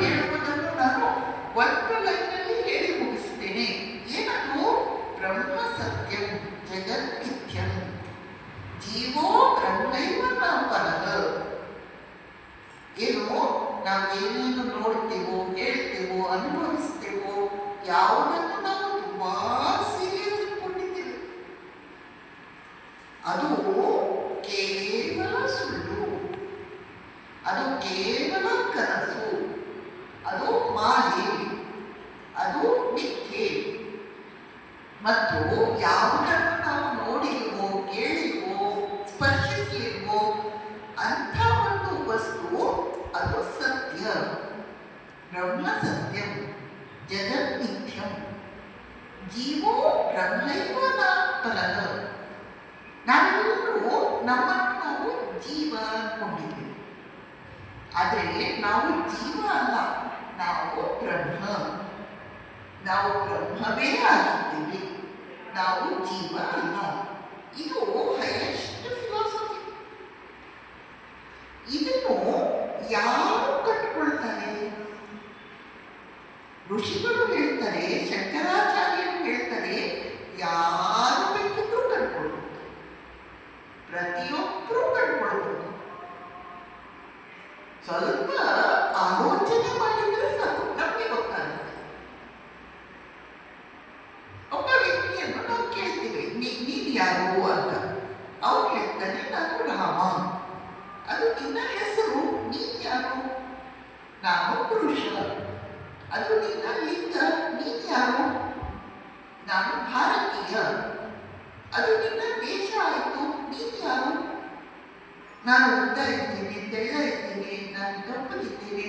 ಹೇಳುವುದನ್ನು ನಾನು ಒಂದು ಲೈನಲ್ಲಿ ಹೇಳಿ ಮುಗಿಸ್ತೇನೆ. ಏನದು? ಬ್ರಹ್ಮ ಸತ್ಯಂ ಜಗನ್ ಮಿಥ್ಯಂ ಜೀವೋ ಬ್ರಹ್ಮೈವ ನ ಪರಃ. ಏನು ನಾವು ಏನೇನು ನೋಡ್ತೇವೋ, ಹೇಳ್ತೇವೋ, ಅನುಭವಿಸ್ತೇವೋ, ಯಾವುದನ್ನು ನಾವು ತುಂಬಾ ಸೀರಿಯಸ್ ಇಟ್ಕೊಂಡಿದ್ದೇವೆ, ಅದು ಕೇವಲ ಸುಳ್ಳು, ಅದು ಕೇವಲ ಕನಸು, ಅದು ಮಾಯೆ, ಅದು ಮಿಥ್ಯೆ. ಮತ್ತು ಯಾವುದನ್ನು ನಾವು ನೋಡಿಲ್ವೋ, ಕೇಳಿಲ್ವೋ, ಸ್ಪರ್ಶಿಸಲಿಲ್ವೋ ಅಂಥ ಒಂದು ವಸ್ತು ಅದು ಸತ್ಯ. ಬ್ರಹ್ಮ ಸತ್ಯಂ ಜಗನ್ ಮಿಥ್ಯಂ ಜೀವೋ ಬ್ರಹ್ಮೈವ ನ ಪರಃ. ನಾವೆಲ್ಲರೂ ನಮ್ಮನ್ನು ನಾವು ಜೀವ ಅಂದ್ಕೊಂಡಿದ್ದೇವೆ, ಆದರೆ ನಾವು ಜೀವ ಅಲ್ಲ, ನಾವು ಬ್ರಹ್ಮ. ನಾವು ಬ್ರಹ್ಮವೇ ಆಗಿದ್ದೀವಿ, ನಾವು ಜೀವ ಅಲ್ಲ. ಇದು ಹೈಯೆಸ್ಟ್ ಫಿಲಾಸಫಿ. ಇದನ್ನು ಯಾರು ಕಟ್ಕೊಳ್ತಾರೆ? ಋಷಿಗಳು ಹೇಳ್ತಾರೆ, ಶಂಕರಾಚಾರ್ಯರು ಹೇಳ್ತಾರೆ, ಯಾರು ಬೇಕಿದ್ರೂ ಕಟ್ಕೊಳ್ಬೋದು, ಪ್ರತಿಯೊಬ್ಬರೂ ಕಟ್ಕೊಳ್ಬೋದು. ಸ್ವಲ್ಪ ಆಲೋಚನೆ ಮಾಡಿದ್ರೆ ಸಾಕು, ನಮಗೆ ಗೊತ್ತಾಗುತ್ತೆ. ಒಬ್ಬ ವ್ಯಕ್ತಿಯನ್ನು ನಾವು ಕೇಳ್ತೀವಿ, ನೀನು ಯಾರು ಅಂತ. ಅವ್ರು ಹೇಳ್ತಾನೆ, ನಾನು ರಾಮ. ಅದು ನಿನ್ನ ಹೆಸರು, ನೀನು ಯಾರು? ನಾನು ಪುರುಷ. ಅದು ನಿನ್ನ ಲಿಂಗ, ನೀನು ಯಾರು? ನಾನು ಭಾರತೀಯ. ಅದು ನಿನ್ನ ದೇಶ ಆಯಿತು, ನೀನು ಯಾರು? ನಾನು ಉದ್ದ ಇದ್ದೇನೆ, ತೆಳ್ಳ ಇದ್ದೇನೆ, ನಾನು ಕಪ್ಪಗಿದ್ದೇನೆ,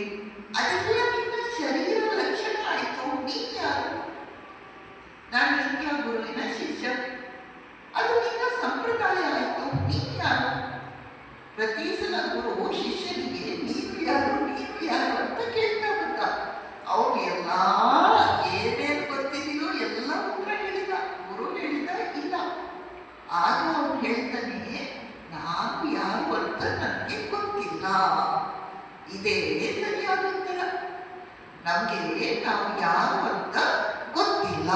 ಅದೆಲ್ಲ ನಿನ್ನ ಶರೀರ ಲಕ್ಷಣ ಆಯಿತು, ನೀನು ಯಾರು? ನಾನು ವಿದ್ಯಾ ಗುರುವಿನ ಶಿಷ್ಯ, ಅದು ನಿನ್ನ ಸಂಪ್ರದಾಯ ಆಯಿತು, ನೀನು ಯಾರು? ಪ್ರತಿ ಸಲ ಗುರು ಶಿಷ್ಯನಿಗೆ ನೀನು ಯಾರು, ನೀನು ಯಾರು ಅಂತ ಕೇಳ್ತಾ ಬಂದ. ಅವನು ಎಲ್ಲ ಏನೇನು ಗೊತ್ತಿದೆಯೋ ಎಲ್ಲ ಉತ್ತರ ಹೇಳಿದ. ಗುರು ಹೇಳಿದ ಇಲ್ಲ. ಆಗ ಅವನು ಹೇಳ್ತಾನೆ, ನಾನು ಯಾರು ಅಂತ ನನಗೆ ಗೊತ್ತಿಲ್ಲ. ಇದೇ ಸರಿಯಾದ ಉತ್ತರ. ನಮಗೆ ನಾವು ಯಾರು ಅಂತ ಗೊತ್ತಿಲ್ಲ.